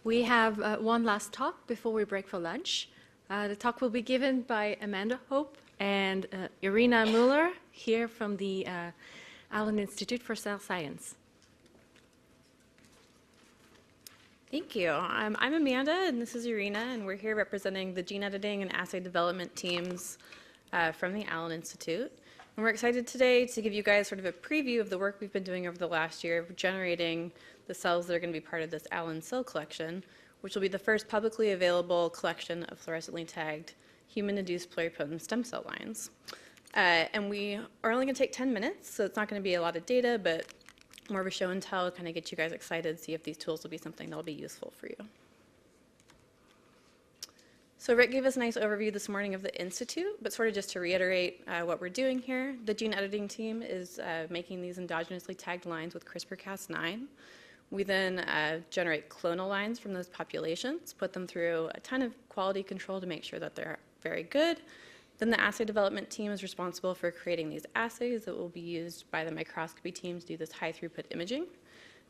We have one last talk before we break for lunch. The talk will be given by Amanda Haupt and Irina Mueller here from the Allen Institute for Cell Science. Thank you. I'm Amanda, and this is Irina, and we're here representing the gene editing and assay development teams from the Allen Institute. And we're excited today to give you guys sort of a preview of the work we've been doing over the last year of generating the cells that are going to be part of this Allen cell collection, which will be the first publicly available collection of fluorescently tagged human-induced pluripotent stem cell lines. And we are only going to take 10 minutes, so it's not going to be a lot of data, but more of a show and tell, kind of get you guys excited, see if these tools will be something that will be useful for you. So Rick gave us a nice overview this morning of the Institute, but sort of just to reiterate what we're doing here, the gene editing team is making these endogenously tagged lines with CRISPR-Cas9. We then generate clonal lines from those populations, put them through a ton of quality control to make sure that they're very good. Then the assay development team is responsible for creating these assays that will be used by the microscopy team to do this high throughput imaging.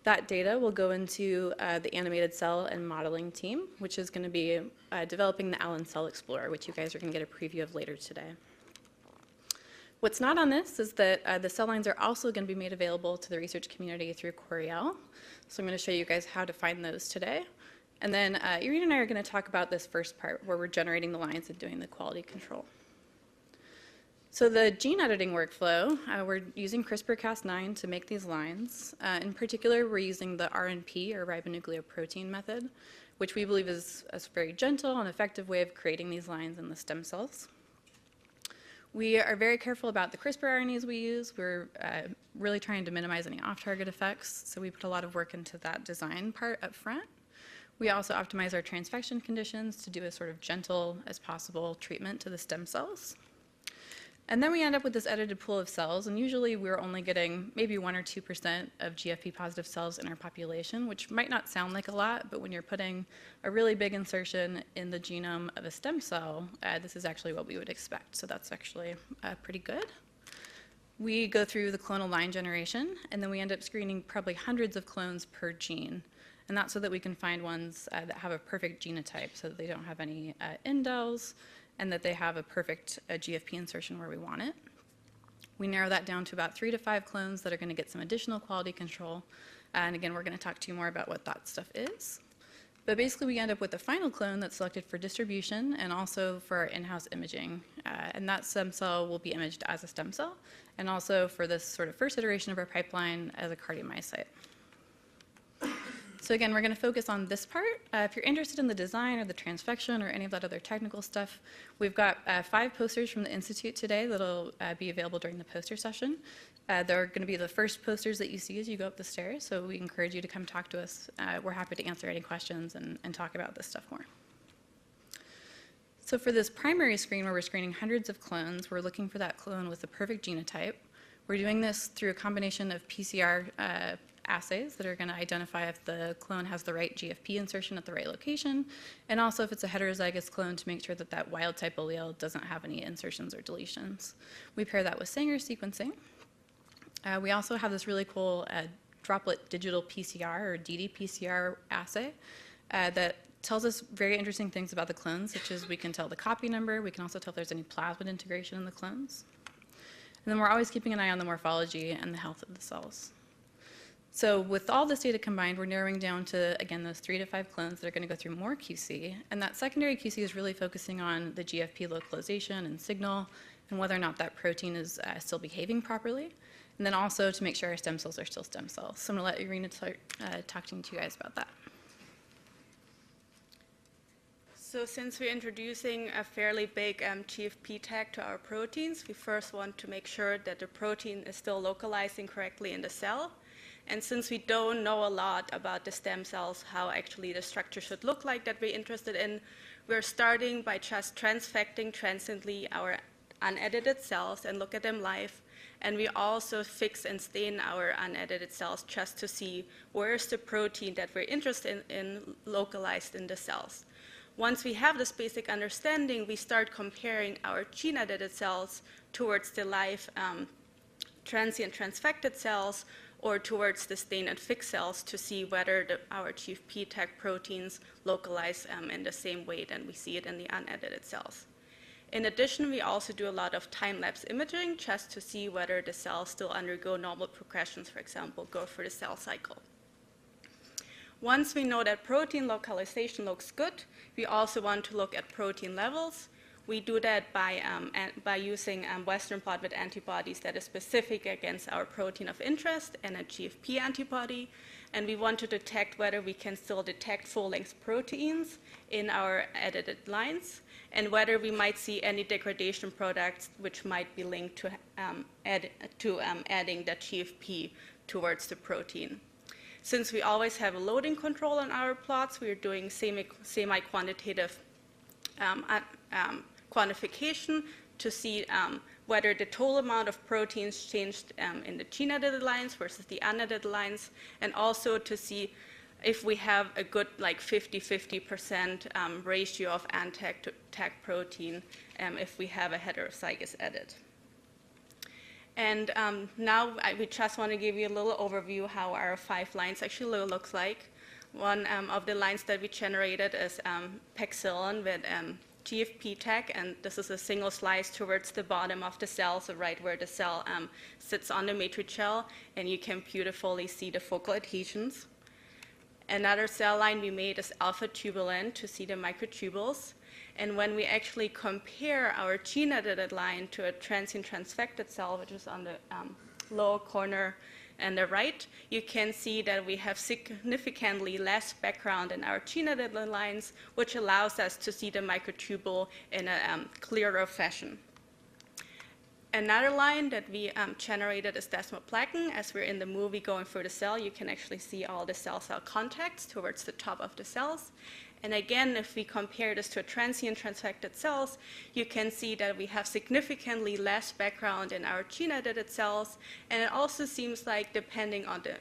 That data will go into the animated cell and modeling team, which is going to be developing the Allen Cell Explorer, which you guys are going to get a preview of later today. What's not on this is that the cell lines are also going to be made available to the research community through Coriell. So I'm going to show you guys how to find those today. And then Irina and I are going to talk about this first part where we're generating the lines and doing the quality control. So the gene editing workflow, we're using CRISPR-Cas9 to make these lines. In particular, we're using the RNP, or ribonucleoprotein method, which we believe is a very gentle and effective way of creating these lines in the stem cells. We are very careful about the CRISPR RNAs we use. We're really trying to minimize any off-target effects, so we put a lot of work into that design part up front. We also optimize our transfection conditions to do a sort of gentle as possible treatment to the stem cells. And then we end up with this edited pool of cells, and usually we're only getting maybe 1 or 2% of GFP-positive cells in our population, which might not sound like a lot, but when you're putting a really big insertion in the genome of a stem cell, this is actually what we would expect. So that's actually pretty good. We go through the clonal line generation, and then we end up screening probably hundreds of clones per gene. And that's so that we can find ones that have a perfect genotype, so that they don't have any indels, and that they have a perfect GFP insertion where we want it. We narrow that down to about 3 to 5 clones that are going to get some additional quality control. And again, we're going to talk to you more about what that stuff is. But basically, we end up with the final clone that's selected for distribution and also for our in-house imaging. And that stem cell will be imaged as a stem cell, and also for this sort of first iteration of our pipeline as a cardiomyocyte. So again, we're going to focus on this part. If you're interested in the design or the transfection or any of that other technical stuff, we've got 5 posters from the Institute today that'll be available during the poster session. They're going to be the first posters that you see as you go up the stairs, so we encourage you to come talk to us. We're happy to answer any questions and talk about this stuff more. So for this primary screen where we're screening hundreds of clones, we're looking for that clone with the perfect genotype. We're doing this through a combination of PCR assays that are going to identify if the clone has the right GFP insertion at the right location, and also if it's a heterozygous clone to make sure that that wild-type allele doesn't have any insertions or deletions. We pair that with Sanger sequencing. We also have this really cool droplet digital PCR, or ddPCR assay, that tells us very interesting things about the clones, such as we can tell the copy number, we can also tell if there's any plasmid integration in the clones. And then we're always keeping an eye on the morphology and the health of the cells. So with all this data combined, we're narrowing down to, again, those 3 to 5 clones that are going to go through more QC. And that secondary QC is really focusing on the GFP localization and signal and whether or not that protein is still behaving properly. And then also to make sure our stem cells are still stem cells. So I'm going to let Irina start talking to you guys about that. So since we're introducing a fairly big GFP tag to our proteins, we first want to make sure that the protein is still localizing correctly in the cell. And since we don't know a lot about the stem cells, how actually the structure should look like that we're interested in, we're starting by just transfecting transiently our unedited cells and look at them live. And we also fix and stain our unedited cells just to see where's the protein that we're interested in localized in the cells. Once we have this basic understanding, we start comparing our gene-edited cells towards the live transient transfected cells or towards the stain and fix cells to see whether our chief PTAC proteins localize in the same way than we see it in the unedited cells. In addition, we also do a lot of time-lapse imaging just to see whether the cells still undergo normal progressions, for example, go through the cell cycle. Once we know that protein localization looks good, we also want to look at protein levels. We do that by using Western blot with antibodies that is specific against our protein of interest and a GFP antibody. And we want to detect whether we can still detect full-length proteins in our edited lines and whether we might see any degradation products which might be linked to, adding the GFP towards the protein. Since we always have a loading control on our plots, we are doing semi-quantitative quantification to see whether the total amount of proteins changed in the gene-edited lines versus the unedited lines, and also to see if we have a good 50-50% ratio of ANTAC to TAC protein if we have a heterozygous edit. And now we just want to give you a little overview how our 5 lines actually looks like. One of the lines that we generated is Paxillin with GFP tag, and this is a single slice towards the bottom of the cell, so right where the cell sits on the matricelle, and you can beautifully see the focal adhesions. Another cell line we made is alpha tubulin to see the microtubules. And when we actually compare our gene-edited line to a transient transfected cell, which is on the lower corner and the right, you can see that we have significantly less background in our gene-edited lines, which allows us to see the microtubule in a clearer fashion. Another line that we generated is desmoplakin. As we're in the movie going through the cell, you can actually see all the cell-cell contacts towards the top of the cells. And again, if we compare this to a transient transfected cells, you can see that we have significantly less background in our gene-edited cells. And it also seems like, depending on the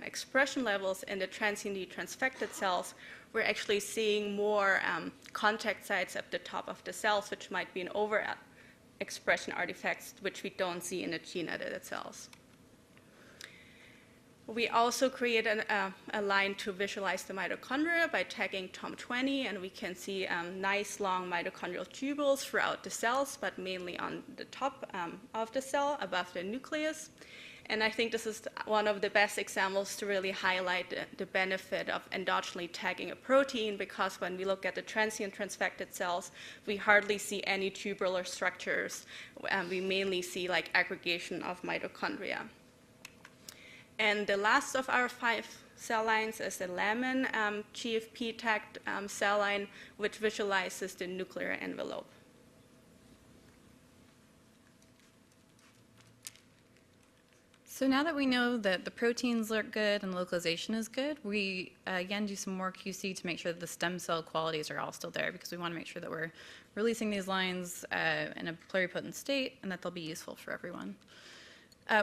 expression levels in the transiently transfected cells, we're actually seeing more contact sites at the top of the cells, which might be an overexpression artifacts, which we don't see in the gene-edited cells. We also created a line to visualize the mitochondria by tagging TOM20, and we can see nice long mitochondrial tubules throughout the cells, but mainly on the top of the cell, above the nucleus. And I think this is one of the best examples to really highlight the benefit of endogenously tagging a protein, because when we look at the transient transfected cells, we hardly see any tubular structures. We mainly see like aggregation of mitochondria. And the last of our 5 cell lines is the lemon GFP tagged cell line, which visualizes the nuclear envelope. So now that we know that the proteins look good and the localization is good, we again do some more QC to make sure that the stem cell qualities are all still there, because we want to make sure that we're releasing these lines in a pluripotent state and that they'll be useful for everyone.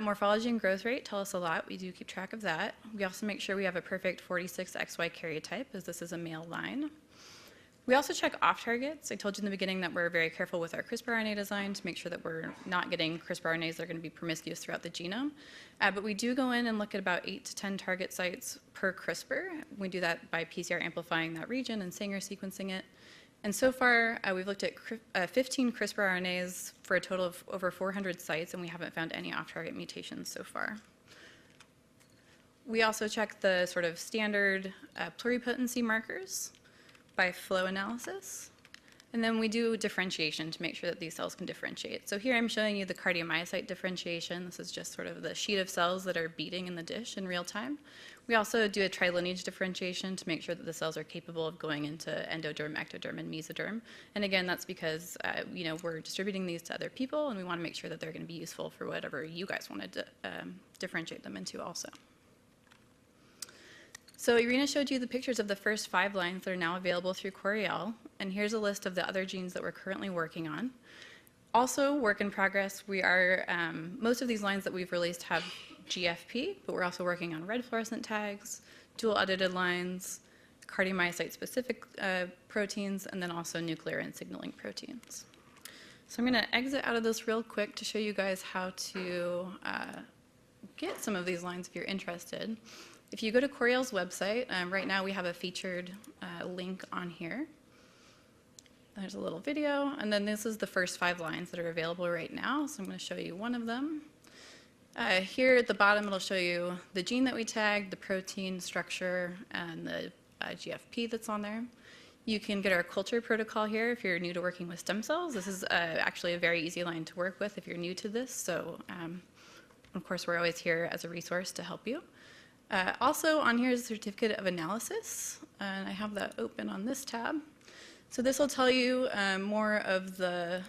Morphology and growth rate tell us a lot. We do keep track of that. We also make sure we have a perfect 46XY karyotype, as this is a male line. We also check off targets. I told you in the beginning that we're very careful with our CRISPR RNA design to make sure that we're not getting CRISPR RNAs that are going to be promiscuous throughout the genome. But we do go in and look at about 8 to 10 target sites per CRISPR. We do that by PCR amplifying that region and Sanger sequencing it. And so far, we've looked at 15 CRISPR RNAs for a total of over 400 sites, and we haven't found any off-target mutations so far. We also check the sort of standard pluripotency markers by flow analysis. And then we do differentiation to make sure that these cells can differentiate. So here I'm showing you the cardiomyocyte differentiation. This is just sort of the sheet of cells that are beating in the dish in real time. We also do a trilineage differentiation to make sure that the cells are capable of going into endoderm, ectoderm, and mesoderm. And again, that's because we're distributing these to other people, and we want to make sure that they're going to be useful for whatever you guys wanted to differentiate them into also. So Irina showed you the pictures of the first 5 lines that are now available through Coriell, and here's a list of the other genes that we're currently working on. Also, work in progress, we are, most of these lines that we've released have GFP, but we're also working on red fluorescent tags, dual edited lines, cardiomyocyte-specific proteins, and then also nuclear and signaling proteins. So I'm going to exit out of this real quick to show you guys how to get some of these lines if you're interested. If you go to Coriell's website, right now we have a featured link on here. There's a little video, and then this is the first 5 lines that are available right now, so I'm going to show you one of them. Here at the bottom, it'll show you the gene that we tagged, the protein structure, and the GFP that's on there. You can get our culture protocol here if you're new to working with stem cells. This is actually a very easy line to work with if you're new to this. So, of course, we're always here as a resource to help you. Also, on here is a certificate of analysis, and I have that open on this tab. So this will tell you more of the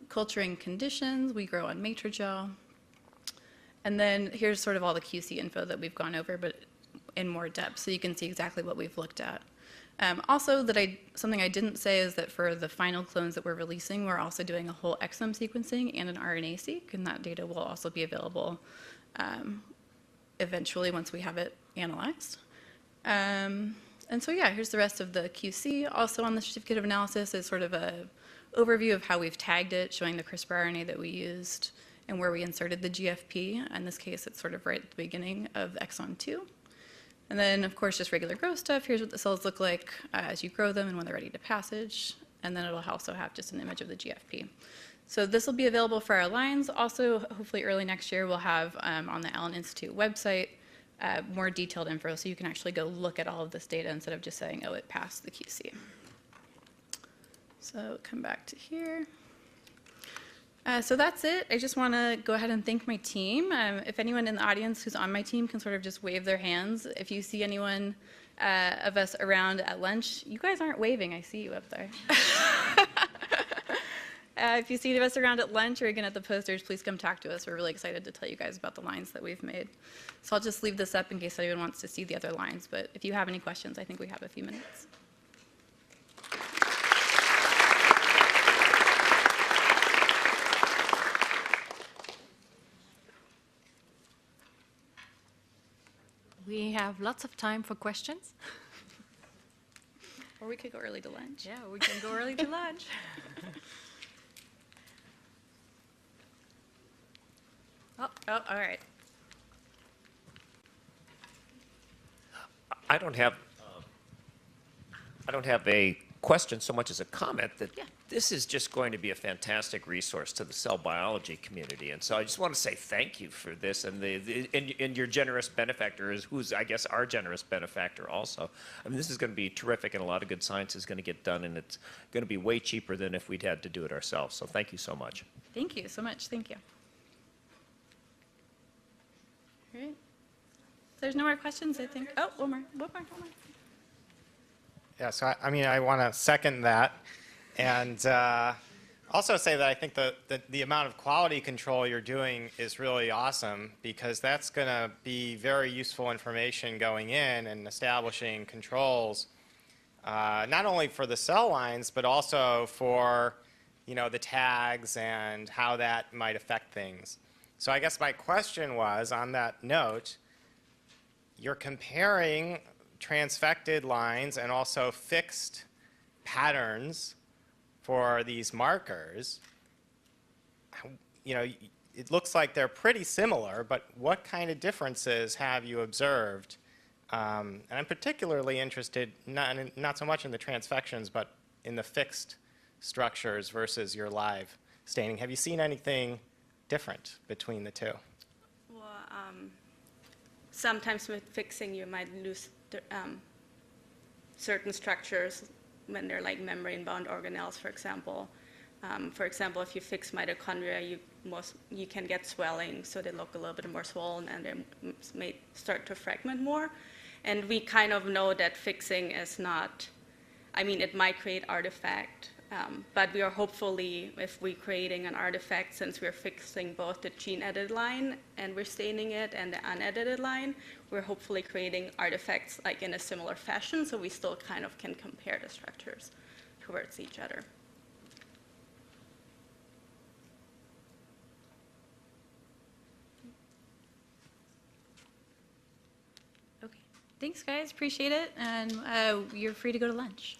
culturing conditions. We grow on matrigel. And then here's sort of all the QC info that we've gone over, but in more depth, so you can see exactly what we've looked at. Also, something I didn't say is that for the final clones that we're releasing, we're also doing a whole exome sequencing and an RNA-seq, and that data will also be available eventually once we have it analyzed. And so, yeah, here's the rest of the QC. Also on the certificate of analysis is sort of an overview of how we've tagged it, showing the CRISPR RNA that we used and where we inserted the GFP. In this case, it's sort of right at the beginning of exon 2. And then, of course, just regular growth stuff. Here's what the cells look like as you grow them and when they're ready to passage. And then it'll also have just an image of the GFP. So this will be available for our lines. Also, hopefully early next year, we'll have on the Allen Institute website more detailed info, so you can actually go look at all of this data instead of just saying, oh, it passed the QC. So come back to here. So that's it. I just want to go ahead and thank my team. If anyone in the audience who's on my team can sort of just wave their hands. If you see anyone of us around at lunch, you guys aren't waving. I see you up there. If you see us around at lunch or again at the posters, please come talk to us. We're really excited to tell you guys about the lines that we've made. So I'll just leave this up in case anyone wants to see the other lines. But if you have any questions, I think we have a few minutes. We have lots of time for questions. Or we could go early to lunch. Yeah, we can go early to lunch. Oh, all right. I don't have a question so much as a comment that this is just going to be a fantastic resource to the cell biology community. And so I just want to say thank you for this, and and your generous benefactor who's I guess our generous benefactor also. I mean, this is going to be terrific, and a lot of good science is going to get done, and it's going to be way cheaper than if we'd had to do it ourselves. So thank you so much. Thank you so much. Thank you. All right. If there's no more questions, I think. Oh, one more. Yeah, so I mean, I want to second that, and also say that I think the amount of quality control you're doing is really awesome, because that's going to be very useful information going in and establishing controls, not only for the cell lines, but also for, the tags and how that might affect things. So I guess my question was, on that note, you're comparing transfected lines and also fixed patterns for these markers. It looks like they're pretty similar, but what kind of differences have you observed? And I'm particularly interested, not so much in the transfections, but in the fixed structures versus your live staining. Have you seen anything different between the two? Well, sometimes with fixing, you might lose certain structures when they're like membrane-bound organelles, for example. For example, if you fix mitochondria, you can get swelling, so they look a little bit more swollen, and they may start to fragment more. And we kind of know that fixing is not, it might create artifact, but we are hopefully, if we're creating an artifact, since we're fixing both the gene-edited line and we're staining it and the unedited line, we're hopefully creating artifacts like in a similar fashion, so we still kind of can compare the structures towards each other. Okay. Thanks, guys. Appreciate it. And you're free to go to lunch.